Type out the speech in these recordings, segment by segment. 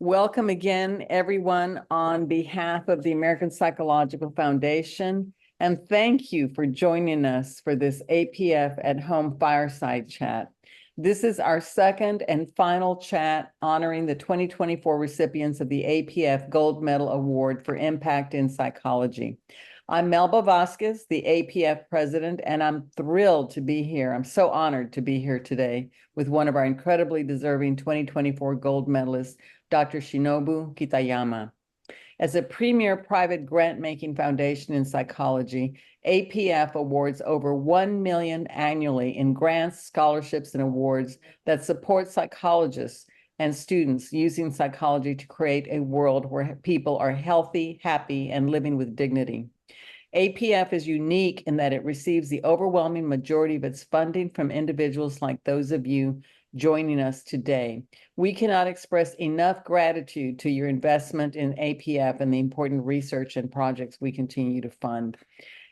Welcome again, everyone, on behalf of the American Psychological Foundation, and thank you for joining us for this APF at Home Fireside Chat. This is our second and final chat honoring the 2024 recipients of the APF Gold Medal Award for Impact in Psychology. I'm Melba Vasquez, the APF President, and I'm thrilled to be here. I'm so honored to be here today with one of our incredibly deserving 2024 gold medalists, Dr. Shinobu Kitayama. As a premier private grant-making foundation in psychology, APF awards over $1 million annually in grants, scholarships, and awards that support psychologists and students using psychology to create a world where people are healthy, happy, and living with dignity. APF is unique in that it receives the overwhelming majority of its funding from individuals like those of you joining us today. We cannot express enough gratitude to your investment in APF and the important research and projects we continue to fund.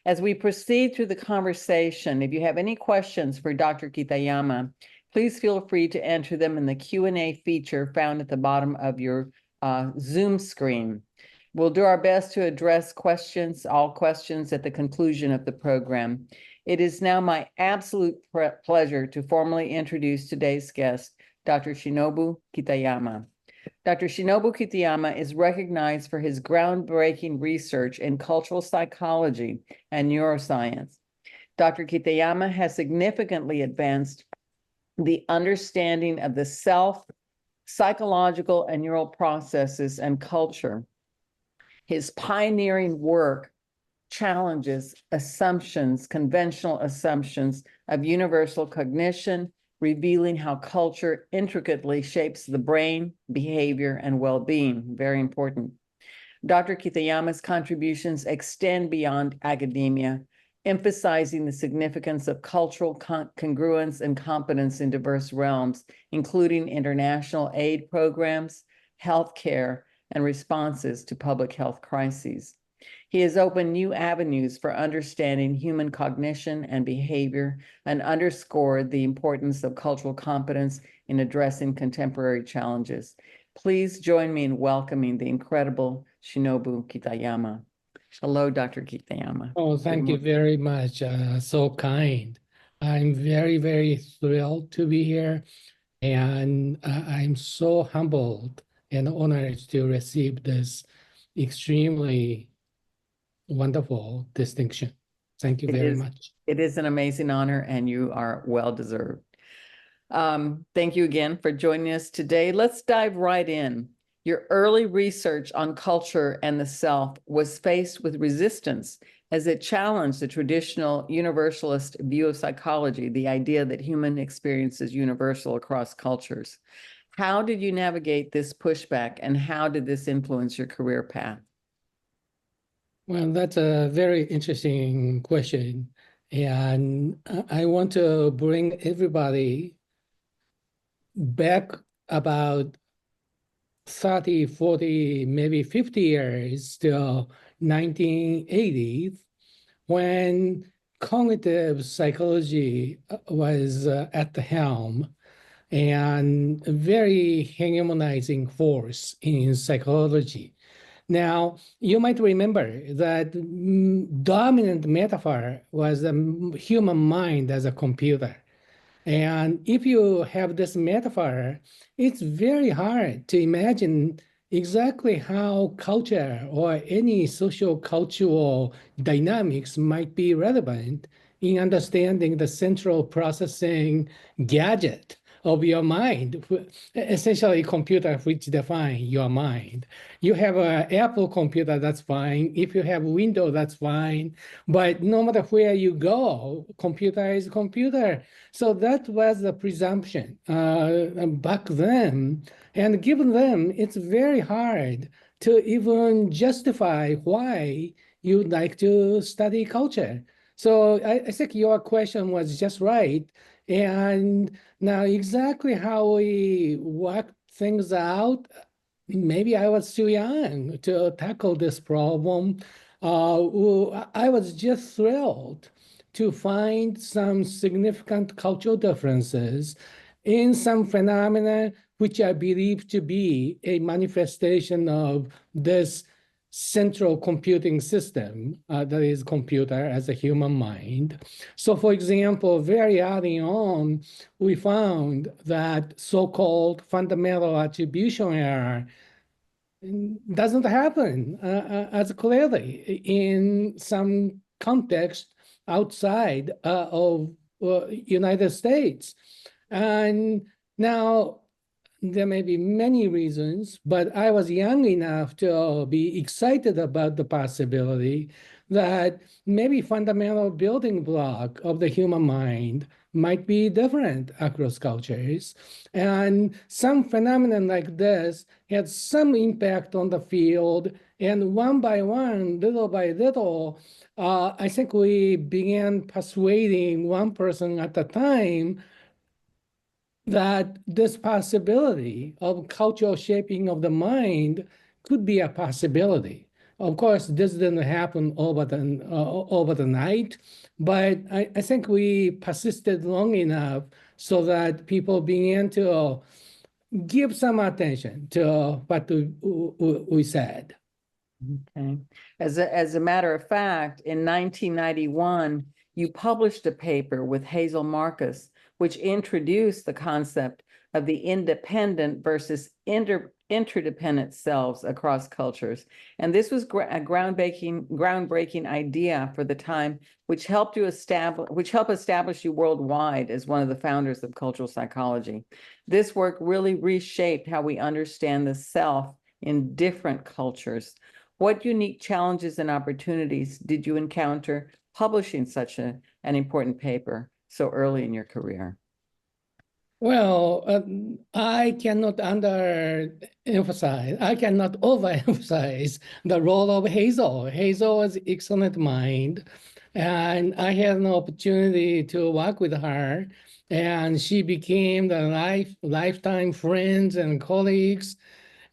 As we proceed through the conversation, if you have any questions for Dr. Kitayama, please feel free to enter them in the Q&A feature found at the bottom of your Zoom screen. We'll do our best to address all questions at the conclusion of the program. It is now my absolute pleasure to formally introduce today's guest, Dr. Shinobu Kitayama. Dr. Shinobu Kitayama is recognized for his groundbreaking research in cultural psychology and neuroscience. Dr. Kitayama has significantly advanced the understanding of the self, psychological and neural processes, and culture. His pioneering work challenges conventional assumptions of universal cognition, revealing how culture intricately shapes the brain, behavior, and well-being. Very important. Dr. Kitayama's contributions extend beyond academia, emphasizing the significance of cultural congruence and competence in diverse realms, including international aid programs, healthcare, and responses to public health crises. He has opened new avenues for understanding human cognition and behavior and underscored the importance of cultural competence in addressing contemporary challenges. Please join me in welcoming the incredible Shinobu Kitayama. Hello, Dr. Kitayama. Oh, thank you very much. So kind. I'm very, very thrilled to be here, and I'm so humbled and honored to receive this extremely wonderful distinction. Thank you very much. It is an amazing honor, and you are well-deserved. Thank you again for joining us today. Let's dive right in. Your early research on culture and the self was faced with resistance as it challenged the traditional universalist view of psychology, the idea that human experience is universal across cultures. How did you navigate this pushback, and how did this influence your career path? Well, that's a very interesting question. And I want to bring everybody back about 30, 40, maybe 50 years to 1980s, when cognitive psychology was at the helm and a very hegemonizing force in psychology. Now, you might remember that dominant metaphor was the human mind as a computer. And if you have this metaphor, it's very hard to imagine exactly how culture or any socio-cultural dynamics might be relevant in understanding the central processing gadget of your mind, essentially a computer which defines your mind. You have an Apple computer, that's fine. If you have Windows, that's fine. But no matter where you go, computer is computer. So that was the presumption back then. And given them, it's very hard to even justify why you'd like to study culture. So I think your question was just right. And now exactly how we work things out, maybe I was too young to tackle this problem. I was just thrilled to find some significant cultural differences in some phenomena which I believe to be a manifestation of this central computing system that is computer as a human mind. So for example, very early on, we found that so-called fundamental attribution error doesn't happen as clearly in some context outside of United States. And now there may be many reasons, but I was young enough to be excited about the possibility that maybe fundamental building block of the human mind might be different across cultures. And some phenomenon like this had some impact on the field. And one by one, little by little, I think we began persuading one person at a time that this possibility of cultural shaping of the mind could be a possibility. Of course, this didn't happen over the night, but I think we persisted long enough so that people began to give some attention to what we said. Okay. As a matter of fact, in 1991, you published a paper with Hazel Marcus, which introduced the concept of the independent versus interdependent selves across cultures. And this was a groundbreaking idea for the time, which helped establish you worldwide as one of the founders of cultural psychology. This work really reshaped how we understand the self in different cultures. What unique challenges and opportunities did you encounter publishing such an important paper so early in your career? Well, I cannot overemphasize the role of Hazel. Hazel was an excellent mind, and I had an opportunity to work with her, and she became the lifetime friends and colleagues.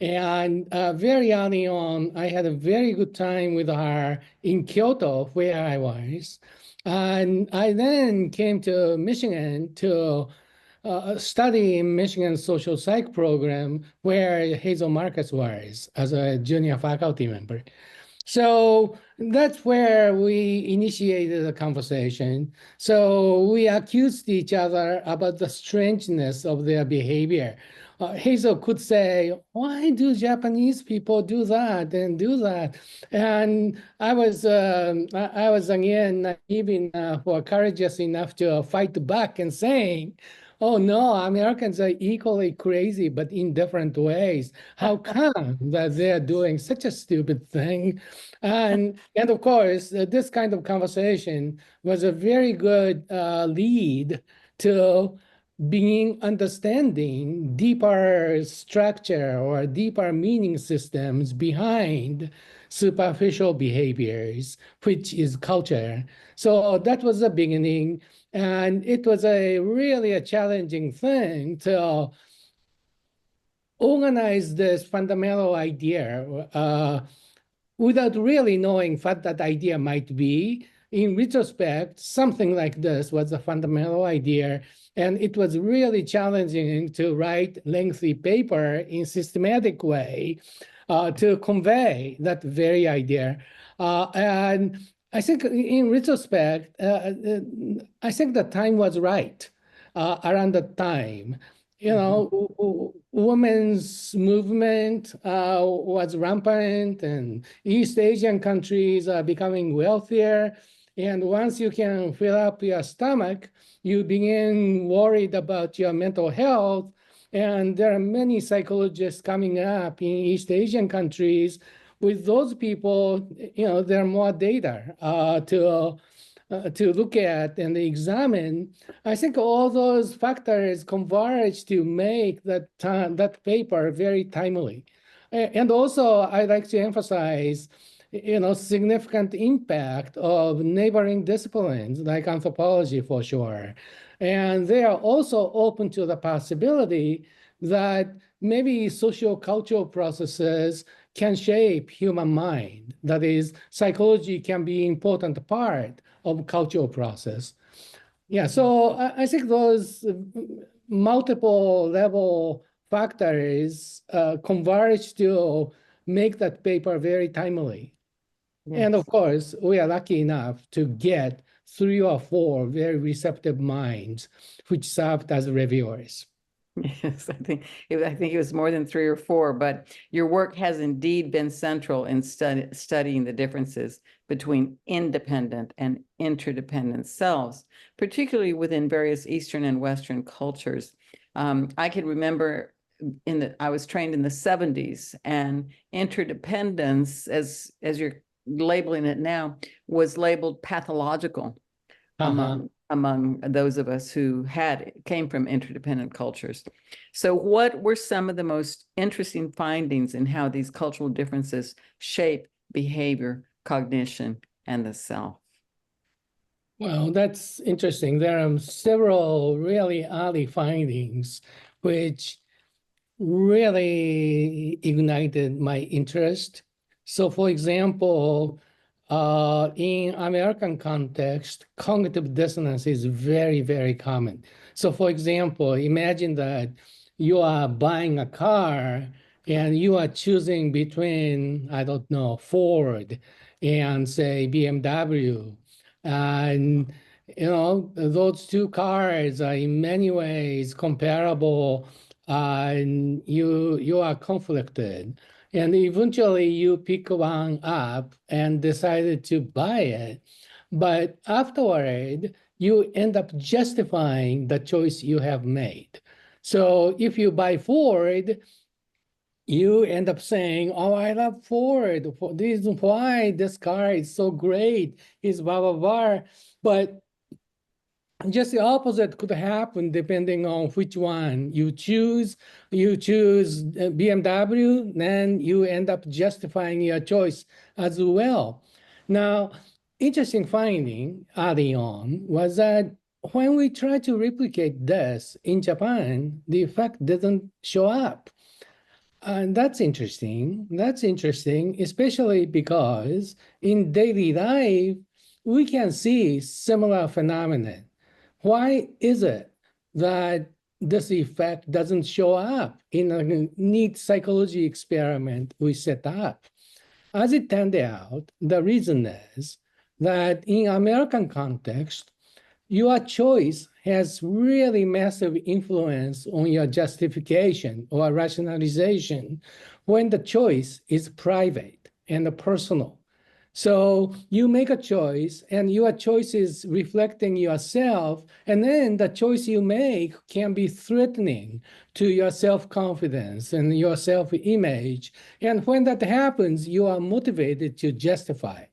And very early on, I had a very good time with her in Kyoto, where I was. And I then came to Michigan to study in Michigan social psych program where Hazel Marcus was as a junior faculty member. So that's where we initiated a conversation. So we accused each other about the strangeness of their behavior. Hazel could say, why do Japanese people do that and do that? And I was again naive enough or courageous enough to fight back and saying, oh no, Americans are equally crazy, but in different ways. How come that they're doing such a stupid thing? And of course, this kind of conversation was a very good lead to being understanding deeper structure or deeper meaning systems behind superficial behaviors, which is culture. So that was the beginning. And it was really a challenging thing to organize this fundamental idea without really knowing what that idea might be. In retrospect, something like this was a fundamental idea, and it was really challenging to write lengthy paper in systematic way to convey that very idea. And I think in retrospect, I think the time was right around that time. You know, women's movement was rampant, and East Asian countries are becoming wealthier. And once you can fill up your stomach, you begin worried about your mental health. And there are many psychologists coming up in East Asian countries. With those people, you know, there are more data to look at and examine. I think all those factors converge to make that paper very timely. And also, I like to emphasize, you know, significant impact of neighboring disciplines like anthropology for sure. And they are also open to the possibility that maybe socio-cultural processes can shape human mind. That is, psychology can be an important part of cultural process. Yeah, so I think those multiple level factors converge to make that paper very timely. And of course, we are lucky enough to get 3 or 4 very receptive minds, which served as reviewers. Yes, I think it was more than 3 or 4, but your work has indeed been central in studying the differences between independent and interdependent selves, particularly within various Eastern and Western cultures. I can remember I was trained in the 70s, and interdependence, as you're labeling it now, was labeled pathological among those of us who came from interdependent cultures. So what were some of the most interesting findings in how these cultural differences shape behavior, cognition, and the self? Well, that's interesting. There are several really early findings which really ignited my interest. So for example, in American context, cognitive dissonance is very, very common. So for example, imagine that you are buying a car and you are choosing between, I don't know, Ford and say BMW. And those 2 cars are in many ways comparable, and you are conflicted. And eventually you pick one up and decided to buy it. But afterward, you end up justifying the choice you have made. So if you buy Ford, you end up saying, oh, I love Ford. This is why this car is so great. It's blah, blah, blah. But just the opposite could happen depending on which one you choose. You choose BMW, then you end up justifying your choice as well. Now, interesting finding early on was that when we try to replicate this in Japan, the effect doesn't show up. And that's interesting. That's interesting, especially because in daily life, we can see similar phenomena. Why is it that this effect doesn't show up in a neat psychology experiment we set up? As it turned out, the reason is that in American context, your choice has really massive influence on your justification or rationalization when the choice is private and personal. So you make a choice and your choice is reflecting yourself, and then the choice you make can be threatening to your self-confidence and your self-image. And when that happens, you are motivated to justify.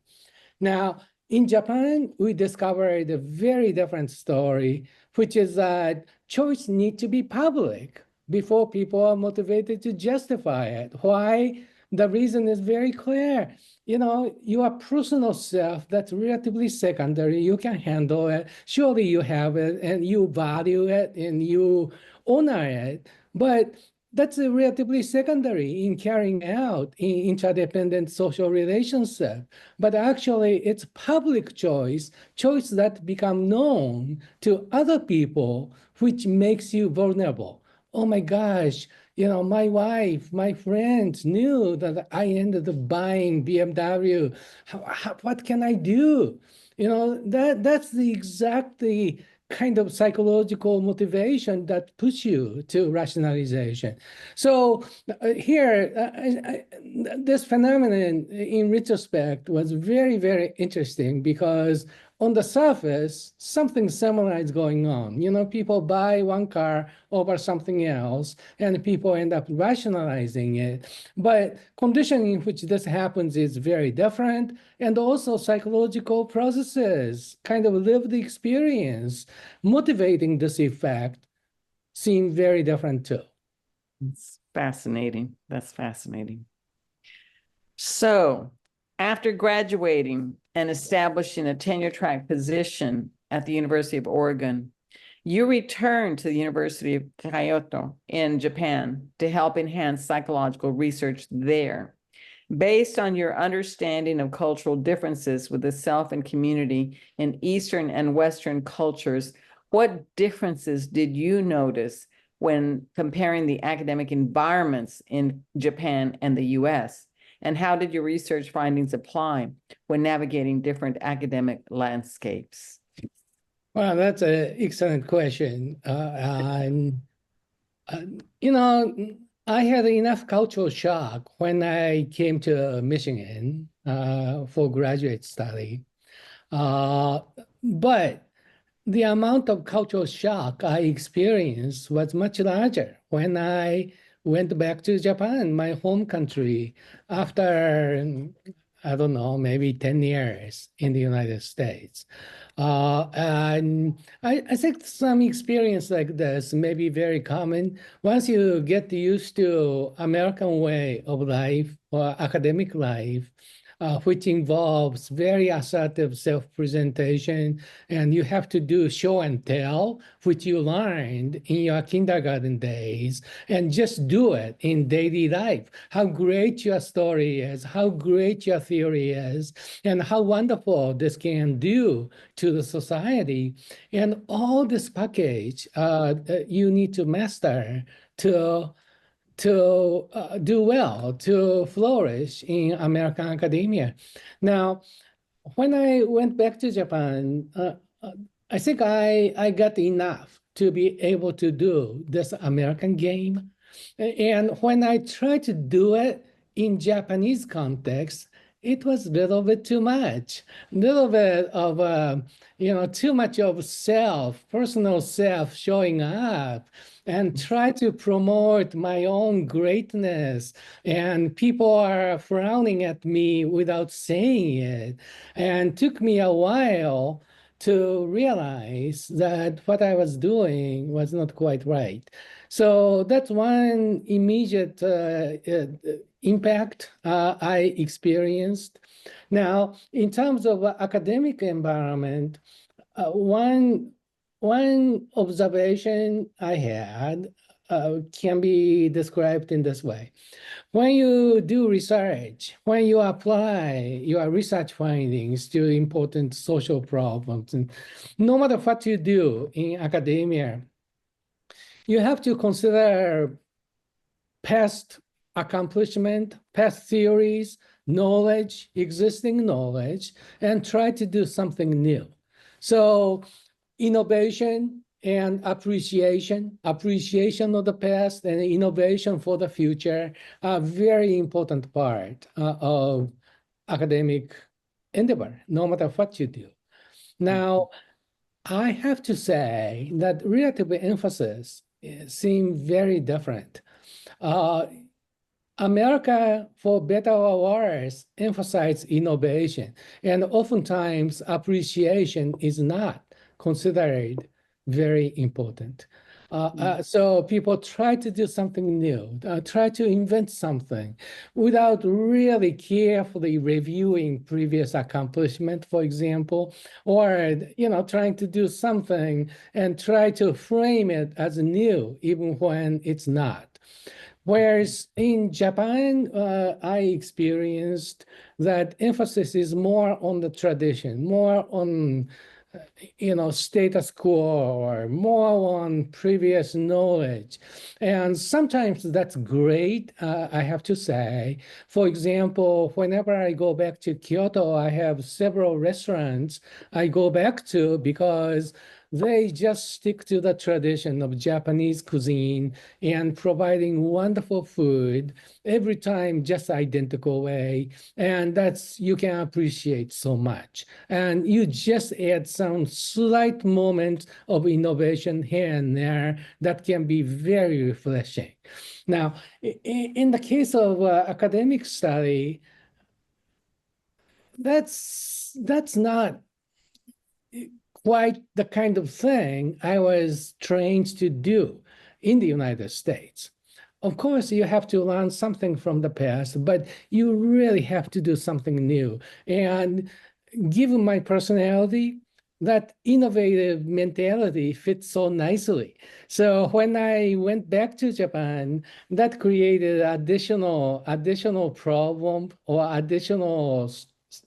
Now, in Japan, we discovered a very different story, which is that choice needs to be public before people are motivated to justify it. Why? The reason is very clear. Your personal self, that's relatively secondary. You can handle it. Surely you have it and you value it and you honor it. But that's relatively secondary in carrying out interdependent social relationship. But actually, it's public choice that become known to other people, which makes you vulnerable. Oh my gosh, my wife, my friends knew that I ended up buying BMW. What can I do? That's the exactly kind of psychological motivation that puts you to rationalization. So here, this phenomenon in retrospect was very, very interesting because on the surface, something similar is going on. People buy one car over something else, and people end up rationalizing it. But condition in which this happens is very different, and also psychological processes, kind of lived experience, motivating this effect seem very different too. It's fascinating. That's fascinating. So, after graduating and establishing a tenure-track position at the University of Oregon, you returned to the University of Kyoto in Japan to help enhance psychological research there. Based on your understanding of cultural differences with the self and community in Eastern and Western cultures, What differences did you notice when comparing the academic environments in Japan and the US? And how did your research findings apply when navigating different academic landscapes? Well, that's an excellent question. You know, I had enough cultural shock when I came to Michigan for graduate study. But the amount of cultural shock I experienced was much larger when I went back to Japan, my home country, after, I don't know, maybe 10 years in the United States. And I think some experience like this may be very common. Once you get used to American way of life or academic life, which involves very assertive self-presentation, and you have to do show and tell, which you learned in your kindergarten days, and just do it in daily life. How great your story is, how great your theory is, and how wonderful this can do to the society. And all this package you need to master to do well, to flourish in American academia. Now, when I went back to Japan, I think I got enough to be able to do this American game. And when I tried to do it in Japanese context, it was a little bit too much, a little bit of, too much of personal self showing up, and try to promote my own greatness. And people are frowning at me without saying it. And took me a while to realize that what I was doing was not quite right. So that's one immediate impact I experienced. Now, in terms of academic environment, one observation I had can be described in this way. When you do research, when you apply your research findings to important social problems, and no matter what you do in academia, you have to consider past accomplishment, past theories, knowledge, existing knowledge, and try to do something new. So innovation and appreciation of the past and innovation for the future are very important part of academic endeavor, no matter what you do. Now, I have to say that relative emphasis seem very different. America, for better or worse, emphasizes innovation, and oftentimes appreciation is not considered very important. So people try to do something new, try to invent something without really carefully reviewing previous accomplishment, for example, or trying to do something and try to frame it as new, even when it's not. Whereas in Japan, I experienced that emphasis is more on the tradition, more on status quo, or more on previous knowledge. And sometimes that's great, I have to say. For example, whenever I go back to Kyoto, I have several restaurants I go back to because they just stick to the tradition of Japanese cuisine and providing wonderful food every time, just identical way. And you can appreciate so much. And you just add some slight moments of innovation here and there that can be very refreshing. Now, in the case of academic study, that's not quite the kind of thing I was trained to do in the United States. Of course, you have to learn something from the past, but you really have to do something new. And given my personality, that innovative mentality fits so nicely. So when I went back to Japan, that created additional problem or additional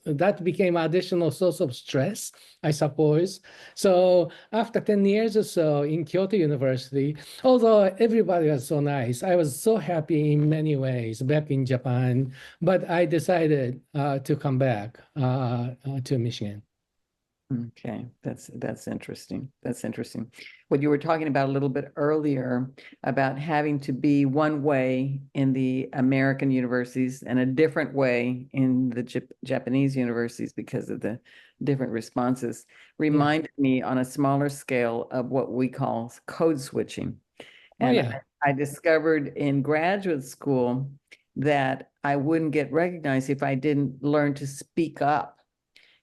That became additional source of stress, I suppose. So after 10 years or so in Kyoto University, although everybody was so nice, I was so happy in many ways back in Japan, but I decided to come back to Michigan. Okay, that's interesting. That's interesting. What you were talking about a little bit earlier about having to be one way in the American universities and a different way in the Japanese universities because of the different responses reminded me on a smaller scale of what we call code switching. And I discovered in graduate school that I wouldn't get recognized if I didn't learn to speak up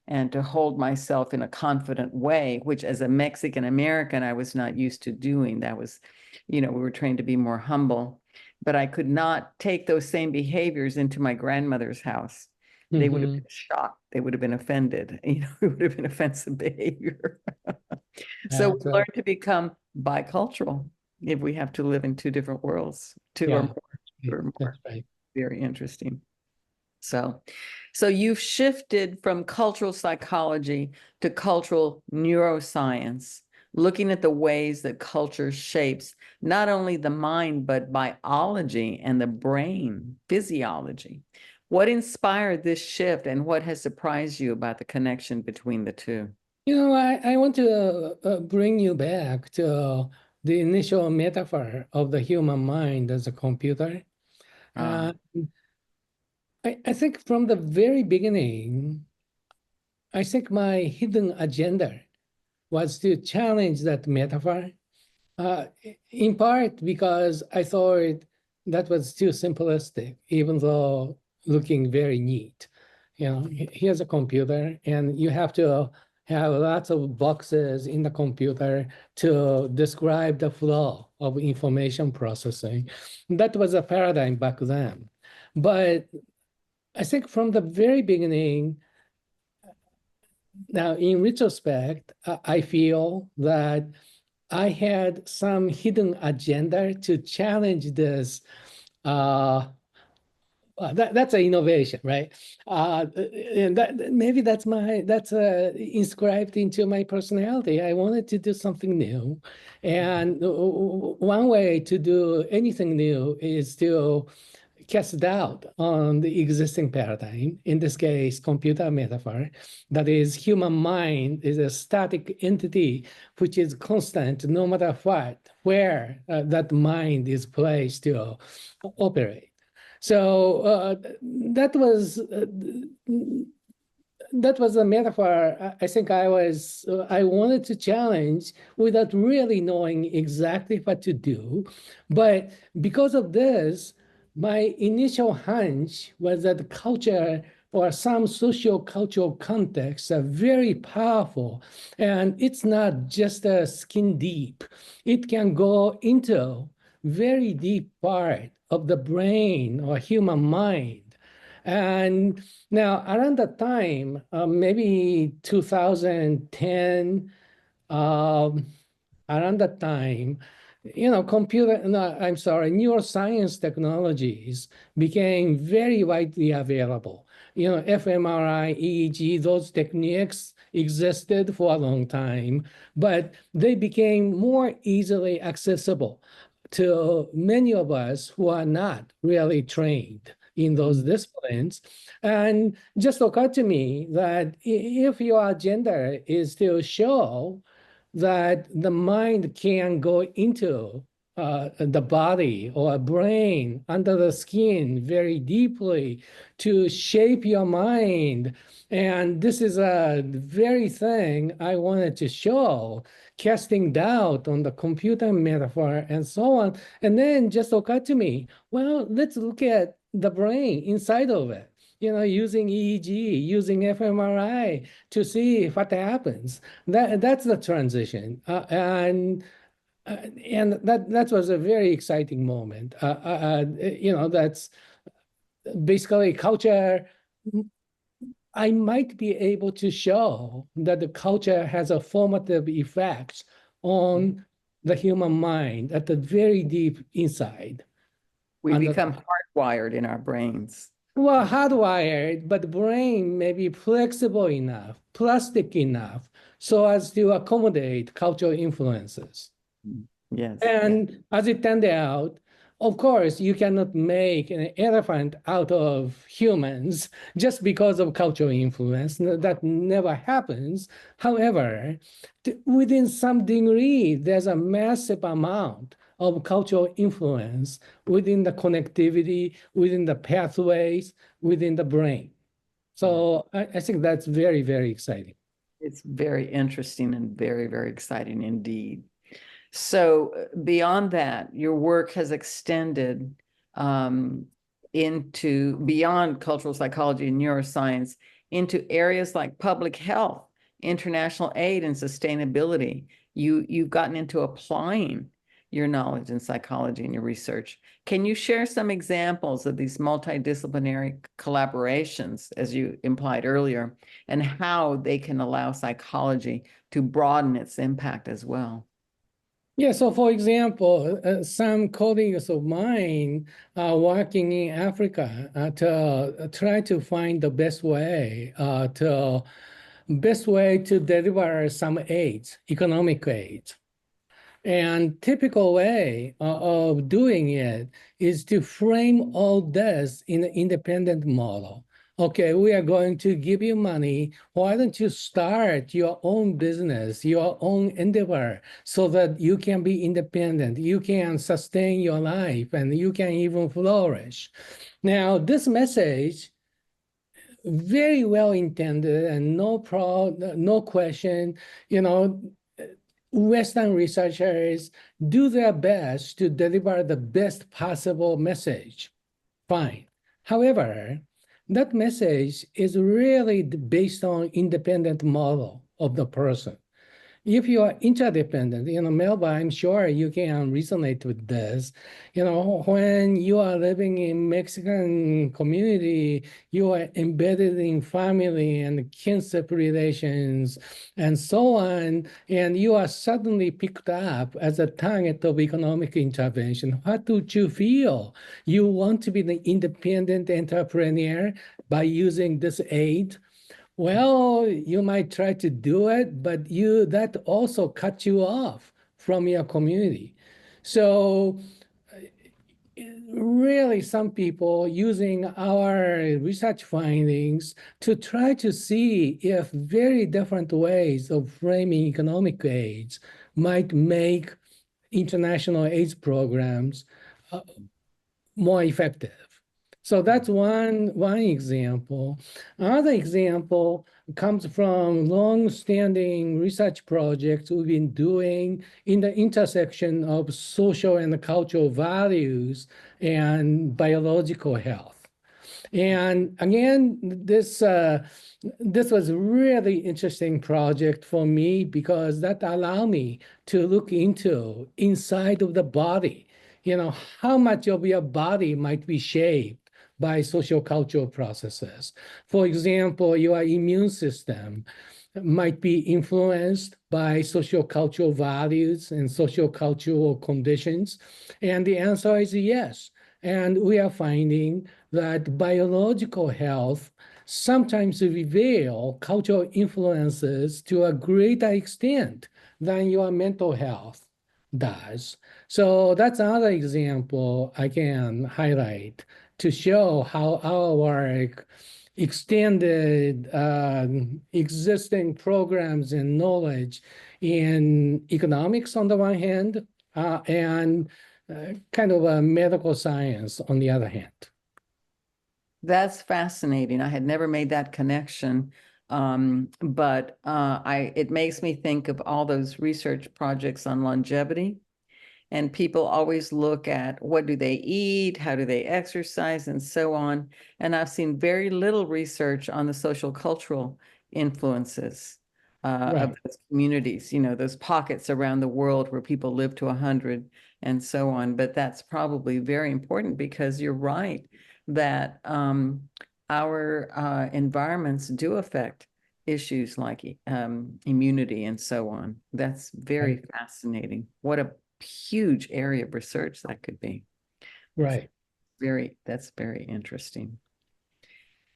and to hold myself in a confident way, which as a Mexican American, I was not used to doing. That was, we were trained to be more humble, but I could not take those same behaviors into my grandmother's house. They would have been shocked. They would have been offended. It would have been offensive behavior. So we learn to become bicultural if we have to live in two different worlds, two or more. That's right. Very interesting. So you've shifted from cultural psychology to cultural neuroscience, looking at the ways that culture shapes not only the mind, but biology and the brain, physiology. What inspired this shift and what has surprised you about the connection between the two? I want to bring you back to the initial metaphor of the human mind as a computer. I think from the very beginning, I think my hidden agenda was to challenge that metaphor, in part because I thought that was too simplistic, even though looking very neat. Here's a computer, and you have to have lots of boxes in the computer to describe the flow of information processing. That was a paradigm back then. But I think from the very beginning, now in retrospect, I feel that I had some hidden agenda to challenge this. That's an innovation, right? And maybe that's inscribed into my personality. I wanted to do something new, and one way to do anything new is to cast doubt on the existing paradigm, in this case, computer metaphor, that is, human mind is a static entity which is constant no matter what, where that mind is placed to operate. So that was a metaphor I think I wanted to challenge without really knowing exactly what to do. But because of this, my initial hunch was that culture or some socio-cultural contexts are very powerful, and it's not just a skin deep. It can go into very deep part of the brain or human mind. And now around that time, maybe 2010, around that time, neuroscience technologies became very widely available. fMRI, EEG, those techniques existed for a long time, but they became more easily accessible to many of us who are not really trained in those disciplines. And just occurred to me that if your agenda is to show that the mind can go into the body or brain under the skin very deeply to shape your mind. And this is a very thing I wanted to show, casting doubt on the computer metaphor and so on. And then just occurred to me, well, let's look at the brain inside of it. Using EEG, using fMRI to see what happens. That's the transition, and that was a very exciting moment. That's basically culture. I might be able to show that the culture has a formative effect on the human mind at the very deep inside. We become hardwired in our brains. well, hardwired, but brain may be flexible enough, plastic enough, so as to accommodate cultural influences. Yes. And as it turned out, of course, you cannot make an elephant out of humans just because of cultural influence. That never happens. However, within some degree, there's a massive amount of cultural influence within the connectivity, within the pathways, within the brain. So I think that's very, very exciting. It's very interesting and very, very exciting indeed. So beyond that, your work has extended into beyond cultural psychology and neuroscience into areas like public health, international aid, and sustainability. You've gotten into applying your knowledge in psychology and your research. Can you share some examples of these multidisciplinary collaborations, as you implied earlier, and how they can allow psychology to broaden its impact as well? Yeah, so for example, some colleagues of mine are working in Africa to try to find the best way to deliver some aid, economic aid. And typical way of doing it is to frame all this in an independent model. Okay, we are going to give you money. Why don't you start your own business, your own endeavor, so that you can be independent, you can sustain your life, and you can even flourish. Now, this message, very well intended and no question, Western researchers do their best to deliver the best possible message. Fine. However, that message is really based on independent model of the person. If you are interdependent, Melba, I'm sure you can resonate with this. When you are living in Mexican community, you are embedded in family and kinship relations and so on, and you are suddenly picked up as a target of economic intervention. What would you feel? You want to be the independent entrepreneur by using this aid? Well, you might try to do it, but that also cuts you off from your community. So really some people using our research findings to try to see if very different ways of framing economic aids might make international AIDS programs more effective. So that's one example. Another example comes from long-standing research projects we've been doing in the intersection of social and cultural values and biological health. And again, this was a really interesting project for me because that allowed me to look into inside of the body, how much of your body might be shaped by social-cultural processes. For example, your immune system might be influenced by social-cultural values and social-cultural conditions. And the answer is yes. And we are finding that biological health sometimes reveal cultural influences to a greater extent than your mental health does. So that's another example I can highlight to show how our work extended existing programs and knowledge in economics on the one hand, and kind of a medical science on the other hand. That's fascinating. I had never made that connection, but it makes me think of all those research projects on longevity. And people always look at what do they eat, how do they exercise, and so on. And I've seen very little research on the social cultural influences of those communities, those pockets around the world where people live to 100 and so on. But that's probably very important because you're right that our environments do affect issues like immunity and so on. That's very fascinating. What a huge area of research that could be. Right. That's very interesting.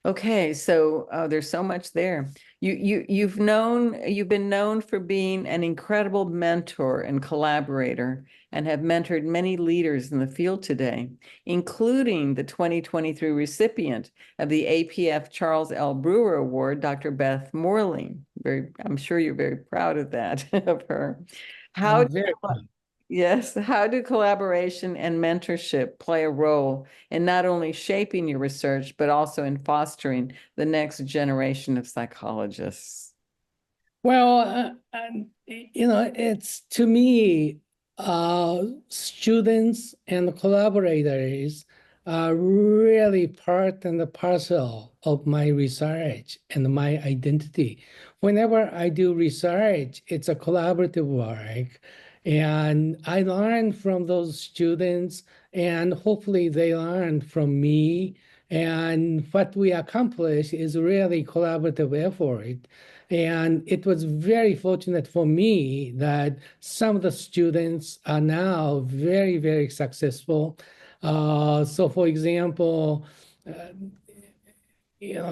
Okay, so there's so much there. You've been known for being an incredible mentor and collaborator and have mentored many leaders in the field today, including the 2023 recipient of the APF Charles L. Brewer Award, Dr. Beth Morling. I'm sure you're very proud of that, of her. How I'm very Yes. How do collaboration and mentorship play a role in not only shaping your research, but also in fostering the next generation of psychologists? well, it's to me, students and collaborators are really part and the parcel of my research and my identity. Whenever I do research, it's a collaborative work, and I learn from those students, and hopefully they learn from me. And what we accomplish is really collaborative effort. And it was very fortunate for me that some of the students are now very, very successful. So for example, uh,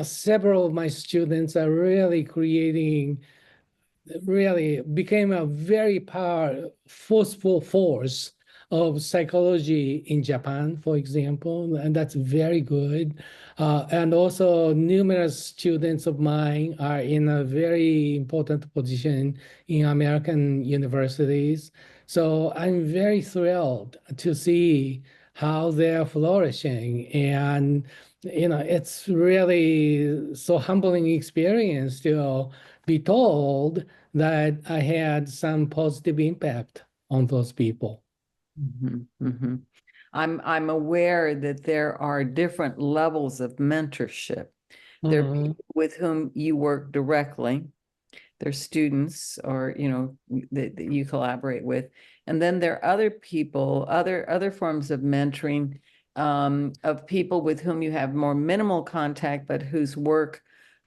several of my students are really creating really became a very forceful force of psychology in Japan, for example, and that's very good. And also, numerous students of mine are in a very important position in American universities. So I'm very thrilled to see how they're flourishing. And, it's really so humbling experience to be told that I had some positive impact on those people. Mhm, mhm. I'm aware that there are different levels of mentorship. There are Mhm. people with whom you work directly. They're students or, that you collaborate with. And then there are other people, other forms of mentoring, of people with whom you have more minimal contact, but whose work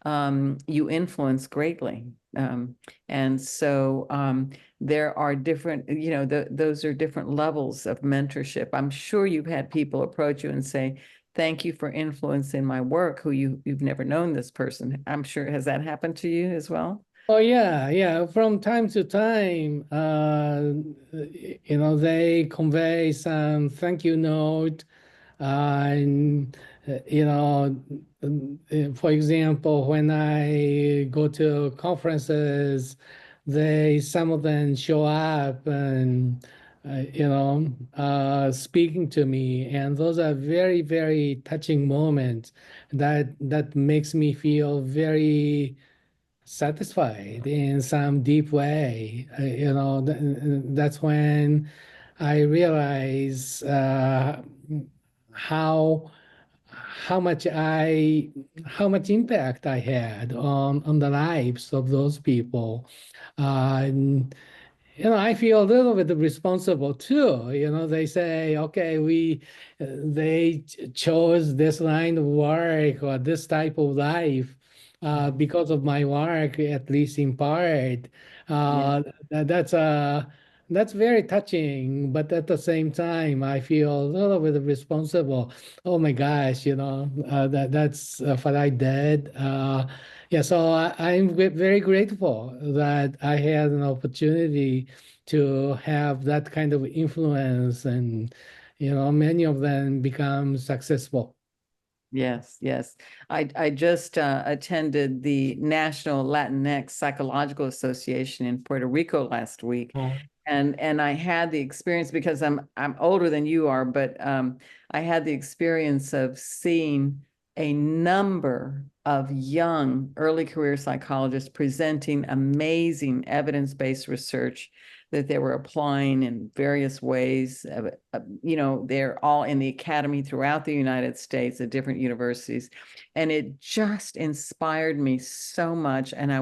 you influence greatly. And so there are different, those are different levels of mentorship. I'm sure you've had people approach you and say, thank you for influencing my work, who you've never known this person. I'm sure, has that happened to you as well? Oh yeah, yeah. From time to time, they convey some thank you note, and for example, when I go to conferences, some of them show up and speaking to me, and those are very, very touching moments that makes me feel very satisfied in some deep way. That's when I realize how how much I how much impact I had on the lives of those people. And, I feel a little bit responsible too. They say, okay, they chose this line of work or this type of life because of my work, at least in part. Yeah. Uh, that's that's very touching, but at the same time, I feel a little bit responsible. Oh my gosh, that's what I did. Yeah, so I'm very grateful that I had an opportunity to have that kind of influence, and many of them become successful. Yes, yes. I just attended the National Latinx Psychological Association in Puerto Rico last week, Oh. and I had the experience because I'm older than you are, but I had the experience of seeing a number of young early career psychologists presenting amazing evidence-based research that they were applying in various ways. They're all in the academy throughout the United States at different universities. And it just inspired me so much. And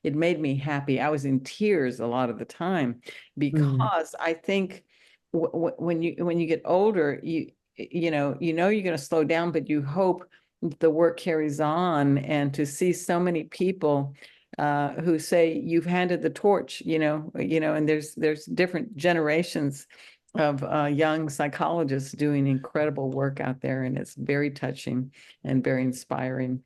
it made me happy. I was in tears a lot of the time Mm, because I think when you get older, you're going to slow down, but you hope the work carries on, and to see so many people who say you've handed the torch, and there's different generations of young psychologists doing incredible work out there, and it's very touching and very inspiring.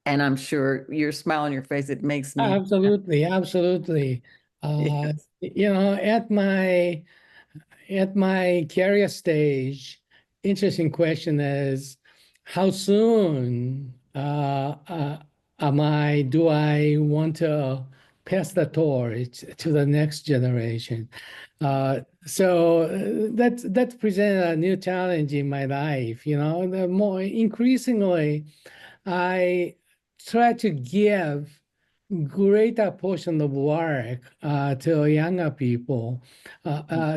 And I'm sure your smile on your face, it makes me. Absolutely, absolutely. Yes. At my career stage, interesting question is how soon do I want to pass the torch to the next generation? That presented a new challenge in my life. The more increasingly I try to give greater portion of work to younger people.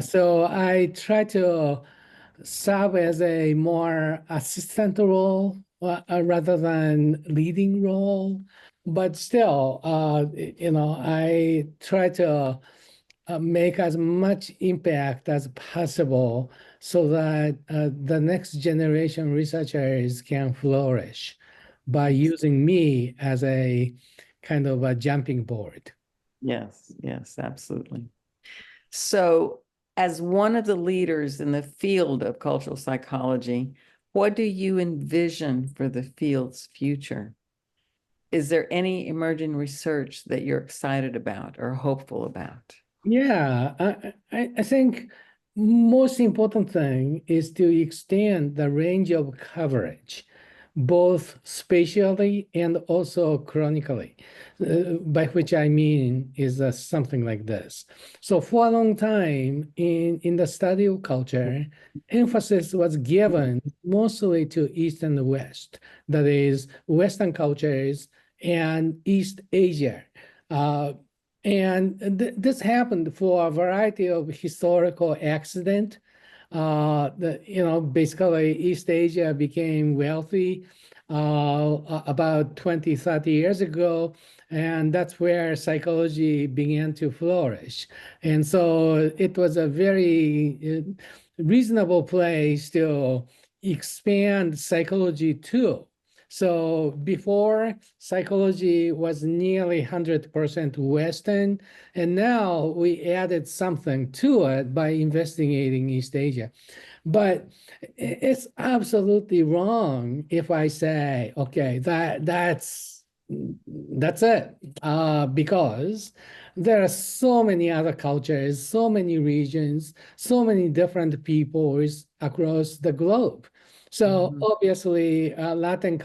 So I try to serve as a more assistant role rather than leading role. But still, I try to make as much impact as possible so that the next generation researchers can flourish by using me as a kind of a jumping board. Yes, yes, absolutely. So, as one of the leaders in the field of cultural psychology, what do you envision for the field's future? Is there any emerging research that you're excited about or hopeful about? Yeah, I think most important thing is to extend the range of coverage, both spatially and also chronically, by which I mean is something like this. So for a long time in the study of culture, emphasis was given mostly to East and West, that is Western cultures and East Asia. And this happened for a variety of historical accident. Basically East Asia became wealthy about 20, 30 years ago, and that's where psychology began to flourish. And so it was a very reasonable place to expand psychology too. So before, psychology was nearly 100% Western, and now we added something to it by investigating East Asia. But it's absolutely wrong if I say, okay, that's it, because there are so many other cultures, so many regions, so many different peoples across the globe. So obviously, Latin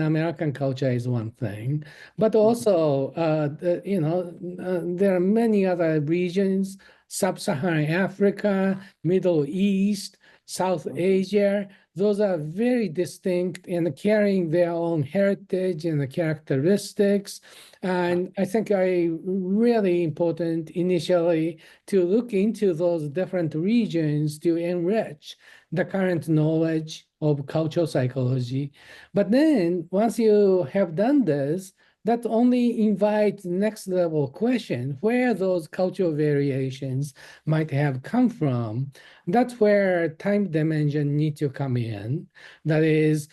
American culture is one thing, but also, there are many other regions, Sub-Saharan Africa, Middle East, South Asia. Those are very distinct and carrying their own heritage and the characteristics. And I think it's really important initially to look into those different regions to enrich the current knowledge of cultural psychology. But then once you have done this, that only invites next level question, where those cultural variations might have come from. That's where time dimension need to come in. That is,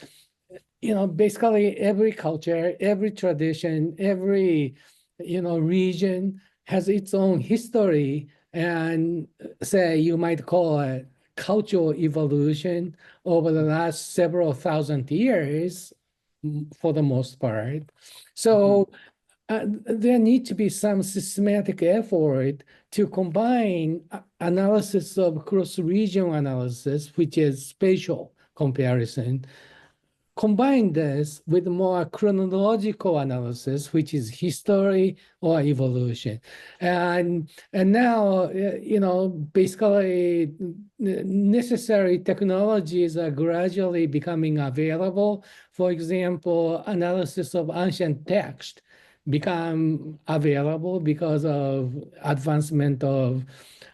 basically every culture, every tradition, every, region has its own history, and say you might call it cultural evolution over the last several thousand years for the most part. So there need to be some systematic effort to combine analysis of cross-region analysis, which is spatial comparison, combine this with more chronological analysis, which is history or evolution. And now, basically necessary technologies are gradually becoming available. For example, analysis of ancient text become available because of advancement of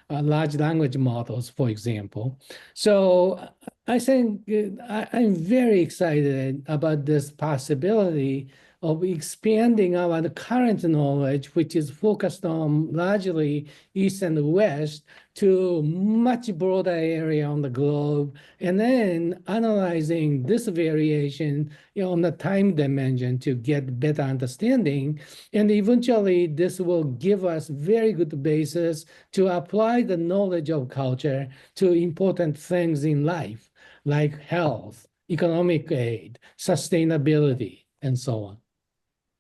large language models, for example. So I think I'm very excited about this possibility of expanding our current knowledge, which is focused on largely East and West, to much broader area on the globe, and then analyzing this variation on the time dimension to get better understanding. And eventually, this will give us very good basis to apply the knowledge of culture to important things in life, like health, economic aid, sustainability, and so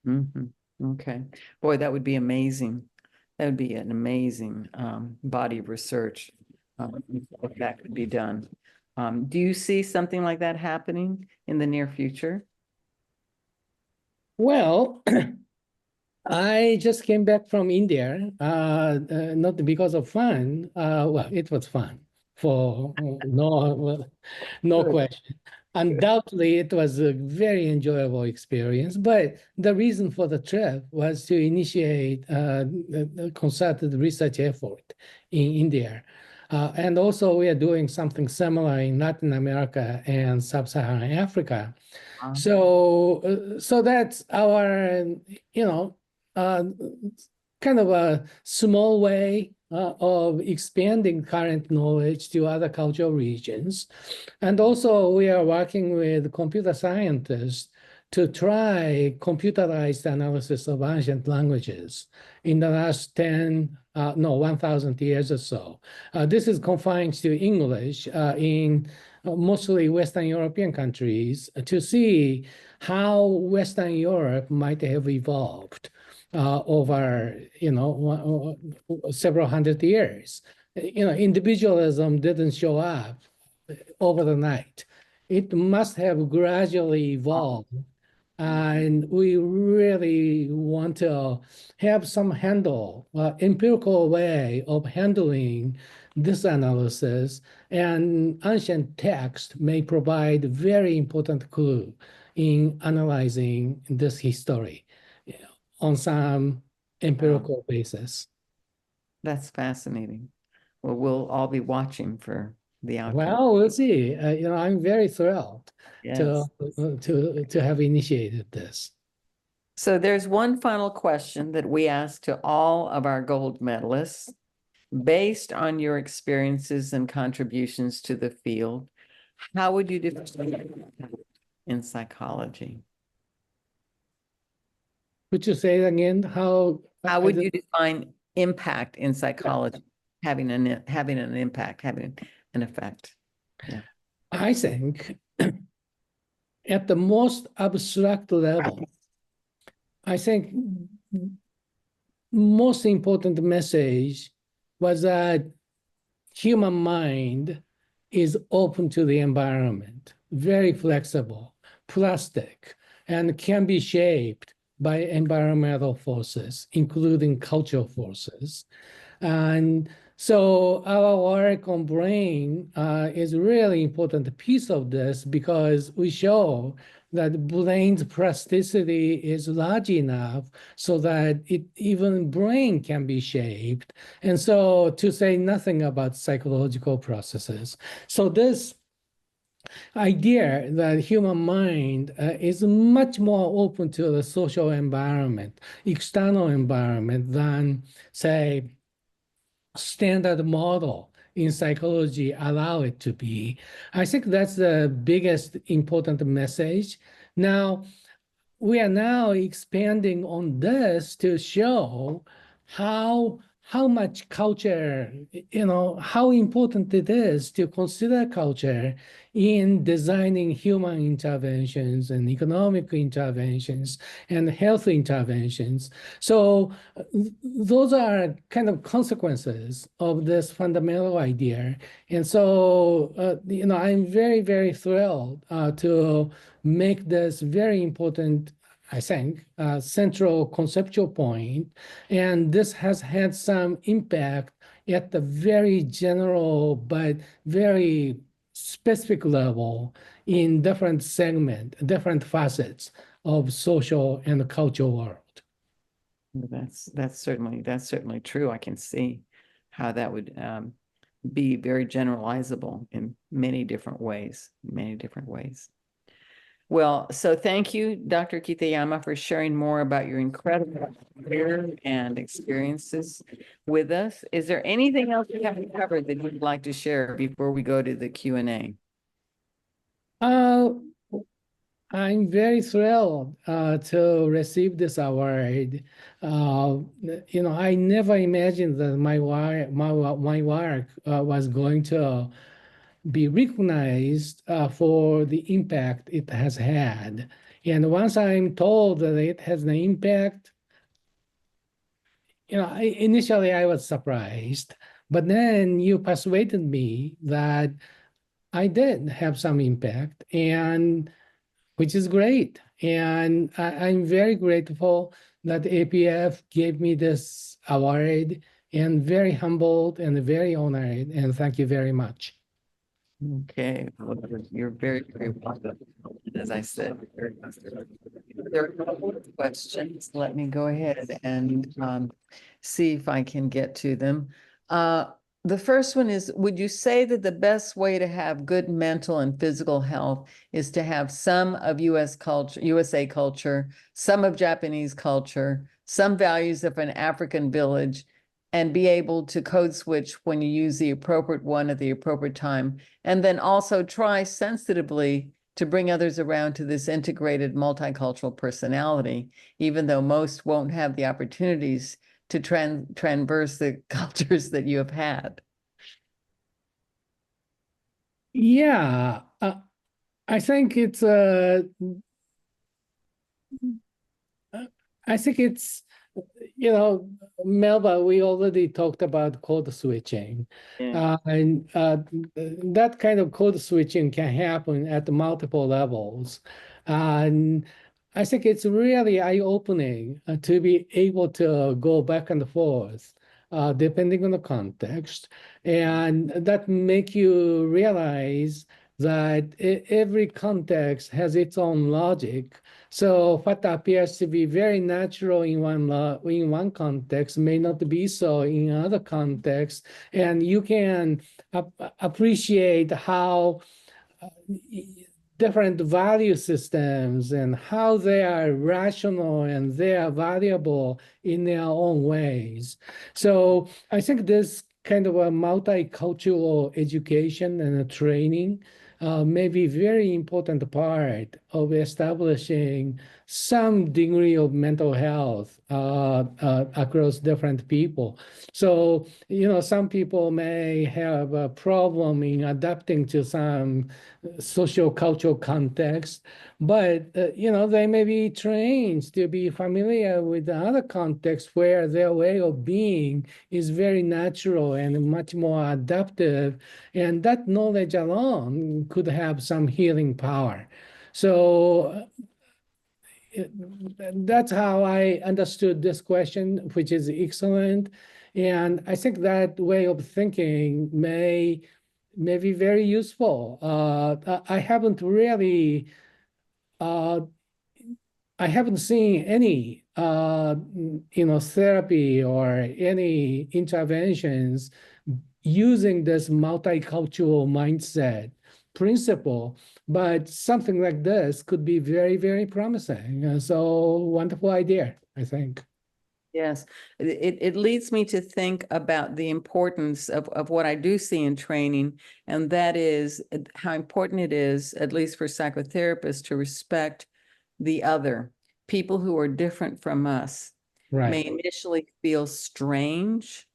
on. Okay. Boy, that would be amazing. That would be an amazing body of research if that could be done. Do you see something like that happening in the near future? Well, I just came back from India, not because of fun. Well, it was fun for no Good. question. Undoubtedly, it was a very enjoyable experience. But the reason for the trip was to initiate a concerted research effort in India. And also, we are doing something similar in Latin America and Sub-Saharan Africa. So that's our, you know, uh, kind of a small way of expanding current knowledge to other cultural regions. And also, we are working with computer scientists to try computerized analysis of ancient languages in the last 1,000 years or so. This is confined to English in mostly Western European countries to see how Western Europe might have evolved over, several hundred years. Individualism didn't show up over the night. It must have gradually evolved. And we really want to have some empirical way of handling this analysis. And ancient text may provide very important clue in analyzing this history on some empirical basis. That's fascinating. Well, we'll all be watching for the outcome. Well, we'll see. I'm very thrilled Yes. to have initiated this. So there's one final question that we ask to all of our gold medalists. Based on your experiences and contributions to the field, how would you define in psychology? Could you say it again? How would you define impact in psychology? Having an impact, having an effect. Yeah. I think at the most abstract level, I think most important message was that human mind is open to the environment, very flexible, plastic, and can be shaped by environmental forces, including cultural forces. And so our work on brain is a really important piece of this because we show that brain's plasticity is large enough so that even brain can be shaped. And so to say nothing about psychological processes. So this idea that human mind is much more open to the social environment, external environment than, say, standard model in psychology allow it to be. I think that's the biggest important message. Now, we are now expanding on this to show how much culture, how important it is to consider culture in designing human interventions and economic interventions and health interventions. So those are kind of consequences of this fundamental idea. And so, I'm very, very thrilled to make this very important, I think, central conceptual point. And this has had some impact at the very general but very specific level in different segments, different facets of social and cultural world. That's certainly true. I can see how that would be very generalizable in many different ways, Well, so thank you, Dr. Kitayama, for sharing more about your incredible career and experiences with us. Is there anything else we haven't covered that you'd like to share before we go to the Q&A? I'm very thrilled to receive this award. I never imagined that my work was going to be recognized for the impact it has had And once I'm told that it has an impact, initially I was surprised, but then you persuaded me that I did have some impact, and which is great. And I'm very grateful that APF gave me this award, and very humbled and very honored. And thank you very much. Okay, well, you're very, very welcome. As I said, there are a couple of questions. Let me go ahead and see if I can get to them. The first one is, would you say that the best way to have good mental and physical health is to have some of USA culture, some of Japanese culture, some values of an African village, and be able to code switch when you use the appropriate one at the appropriate time, and then also try sensitively to bring others around to this integrated multicultural personality, even though most won't have the opportunities to traverse the cultures that you have had? Yeah, I think it's I think it's Melba, we already talked about code switching. Yeah. And that kind of code switching can happen at multiple levels. And I think it's really eye-opening to be able to go back and forth, depending on the context. And that make you realize that every context has its own logic. So what appears to be very natural in one context may not be so in other contexts, and you can appreciate how different value systems and how they are rational and they are valuable in their own ways. So I think this kind of a multicultural education and training may be very important part of establishing some degree of mental health across different people. So, some people may have a problem in adapting to some social cultural context, but they may be trained to be familiar with the other contexts where their way of being is very natural and much more adaptive, and that knowledge alone could have some healing power. So that's how I understood this question, which is excellent. And I think that way of thinking may be very useful. I haven't really, I haven't seen any, therapy or any interventions using this multicultural mindset principle, but something like this could be very, very promising. So wonderful idea, I think. Yes, it leads me to think about the importance of what I do see in training, and that is how important it is, at least for psychotherapists, to respect the other. People who are different from us may Right. initially feel strange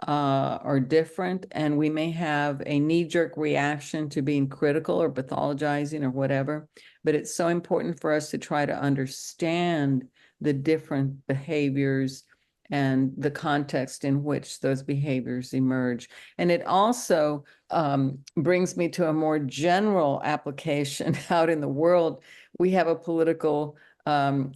or different, and we may have a knee-jerk reaction to being critical or pathologizing or whatever, but it's so important for us to try to understand the different behaviors and the context in which those behaviors emerge. And it also brings me to a more general application out in the world. We have a political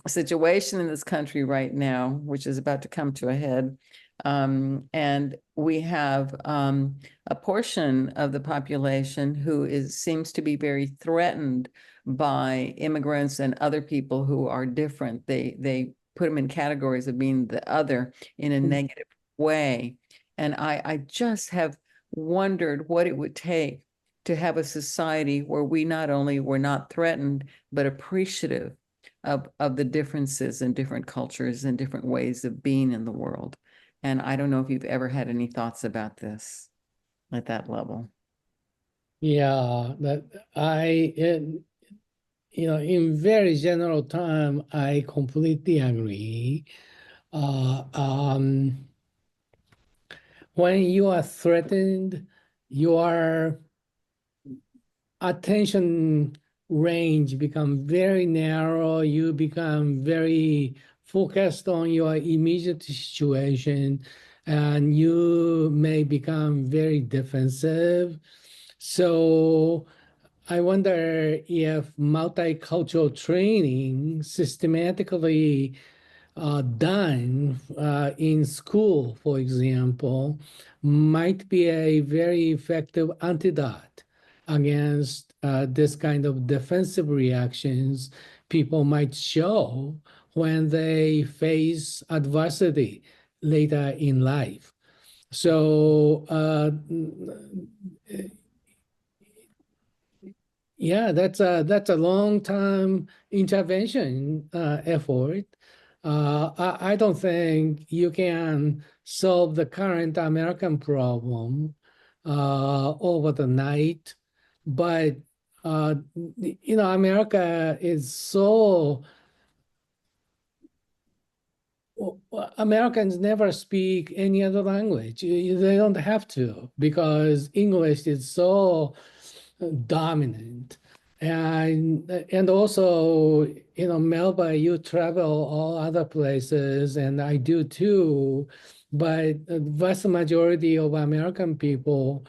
situation in this country right now, which is about to come to a head. And we have a portion of the population who seems to be very threatened by immigrants and other people who are different. They put them in categories of being the other in a negative way. And I just have wondered what it would take to have a society where we not only were not threatened, but appreciative of the differences in different cultures and different ways of being in the world. And I don't know if you've ever had any thoughts about this at that level. Yeah, that in very general term, I completely agree. Uh, um, when you are threatened, your attention range become very narrow. You become very focused on your immediate situation, and you may become very defensive. So I wonder if multicultural training systematically done in school, for example, might be a very effective antidote against this kind of defensive reactions people might show when they face adversity later in life. So yeah, that's a long-term intervention effort. I don't think you can solve the current American problem over the night, but America is so Americans never speak any other language. They don't have to because English is so dominant. And also, Melba, you travel all other places, and I do too. But the vast majority of American people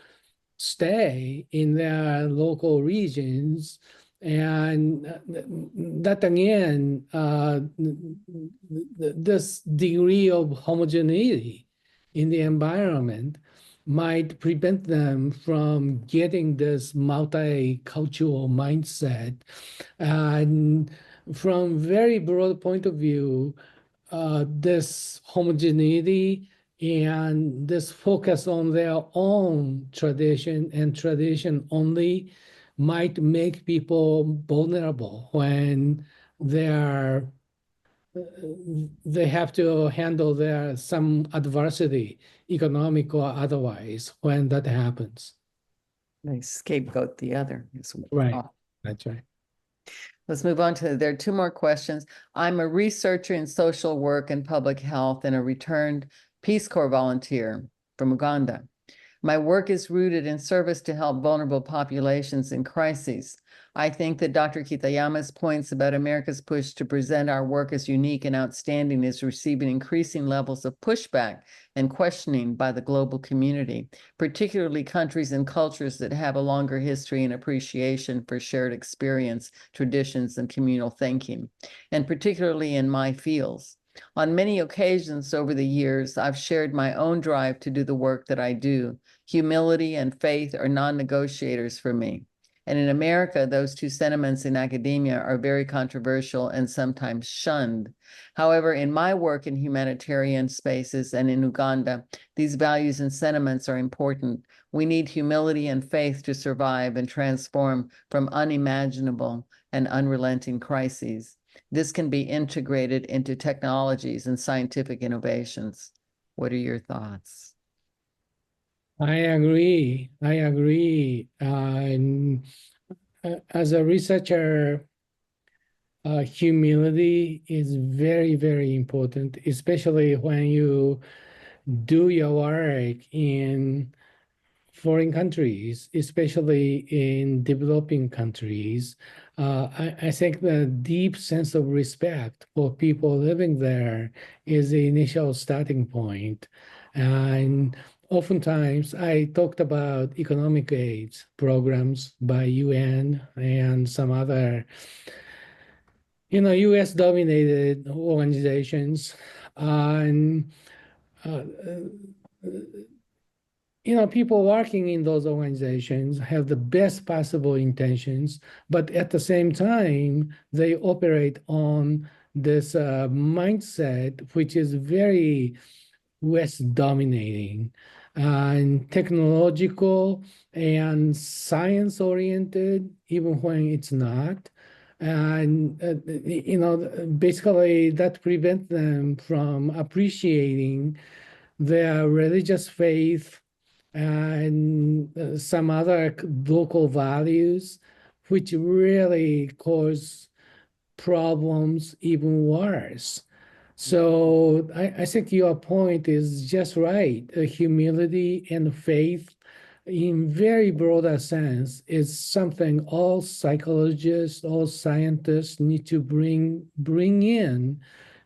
stay in their local regions. And that again, this degree of homogeneity in the environment might prevent them from getting this multicultural mindset. And from very broad point of view, this homogeneity and this focus on their own tradition and tradition only might make people vulnerable when they're they have to handle some adversity, economic or otherwise, when that happens. They scapegoat the other. Right. That's right. Let's move on there are two more questions. I'm a researcher in social work and public health and a returned Peace Corps volunteer from Uganda. My work is rooted in service to help vulnerable populations in crises. I think that Dr. Kitayama's points about America's push to present our work as unique and outstanding is receiving increasing levels of pushback and questioning by the global community, particularly countries and cultures that have a longer history and appreciation for shared experience, traditions, and communal thinking, and particularly in my fields. On many occasions over the years, I've shared my own drive to do the work that I do. Humility and faith are non-negotiators for me. And in America, those two sentiments in academia are very controversial and sometimes shunned. However, in my work in humanitarian spaces and in Uganda, these values and sentiments are important. We need humility and faith to survive and transform from unimaginable and unrelenting crises. This can be integrated into technologies and scientific innovations. What are your thoughts? I agree. And as a researcher, humility is very, very important, especially when you do your work in foreign countries, especially in developing countries. I think the deep sense of respect for people living there is the initial starting point. And oftentimes I talked about economic aid programs by UN and some other, US dominated organizations. And people working in those organizations have the best possible intentions, but at the same time, they operate on this mindset, which is very West dominating and technological and science oriented, even when it's not. And, basically that prevents them from appreciating their religious faith and some other local values, which really cause problems even worse. So I think your point is just right. Humility and faith in very broader sense, is something all psychologists, all scientists need to bring in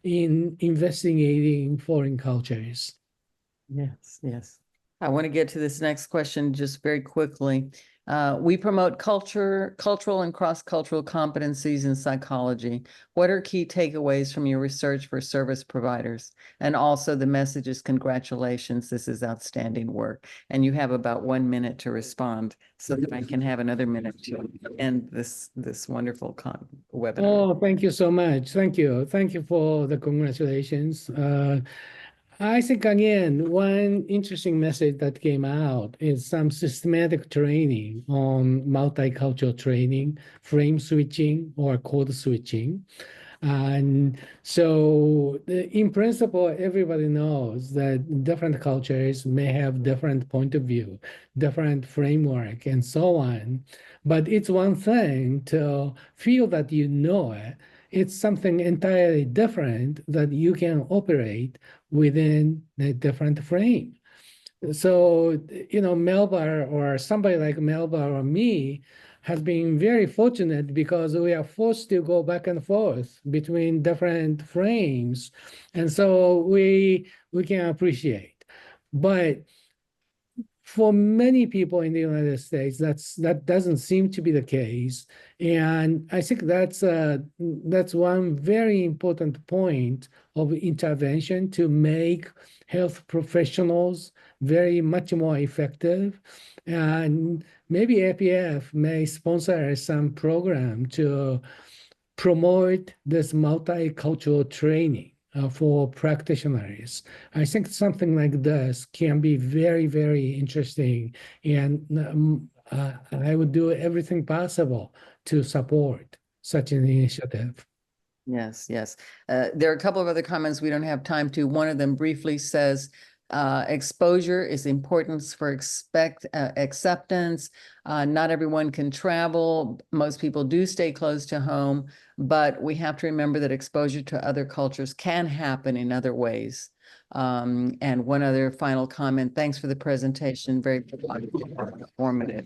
investigating foreign cultures. Yes, yes. I want to get to this next question just very quickly. We promote cultural and cross-cultural competencies in psychology. What are key takeaways from your research for service providers? And also the message is congratulations, this is outstanding work. And you have about 1 minute to respond so that I can have another minute to end this wonderful webinar. Oh, thank you so much. Thank you. Thank you for the congratulations. I think, again, one interesting message that came out is some systematic training on multicultural training, frame switching, or code switching. And so, in principle, everybody knows that different cultures may have different point of view, different framework, and so on. But it's one thing to feel that you know it. It's something entirely different that you can operate within a different frame. So, Melba or somebody like Melba or me has been very fortunate because we are forced to go back and forth between different frames. And so we can appreciate. But for many people in the United States, that doesn't seem to be the case. And I think that's one very important point of intervention to make health professionals very much more effective. And maybe APF may sponsor some program to promote this multicultural training for practitioners. I think something like this can be very, very interesting. And I would do everything possible to support such an initiative. Yes, yes. There are a couple of other comments we don't have time to. One of them briefly says, exposure is important for acceptance. Not everyone can travel. Most people do stay close to home, but we have to remember that exposure to other cultures can happen in other ways. And one other final comment, thanks for the presentation, very informative.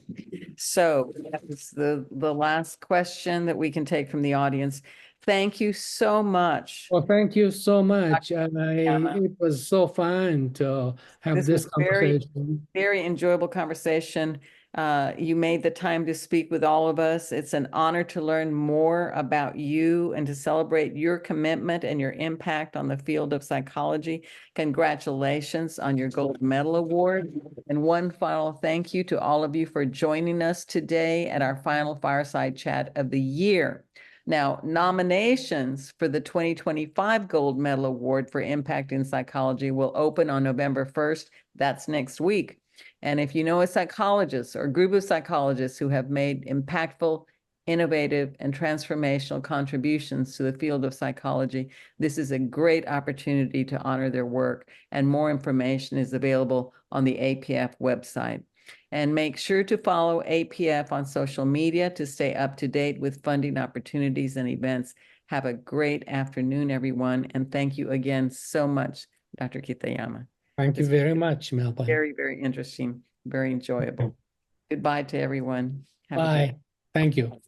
So that's the last question that we can take from the audience. Thank you so much. Well, thank you so much. It was so fun to have this conversation. Very enjoyable conversation. You made the time to speak with all of us. It's an honor to learn more about you and to celebrate your commitment and your impact on the field of psychology. Congratulations on your Gold Medal Award. And one final thank you to all of you for joining us today at our final Fireside Chat of the year. Now, nominations for the 2025 Gold Medal Award for Impact in Psychology will open on November 1st. That's next week. And if you know a psychologist or group of psychologists who have made impactful, innovative, and transformational contributions to the field of psychology, this is a great opportunity to honor their work. And more information is available on the APF website. And make sure to follow APF on social media to stay up to date with funding opportunities and events. Have a great afternoon, everyone. And thank you again so much, Dr. Kitayama. Thank you very much, Melba. Very, very interesting, very enjoyable. Goodbye to everyone. Bye. Thank you.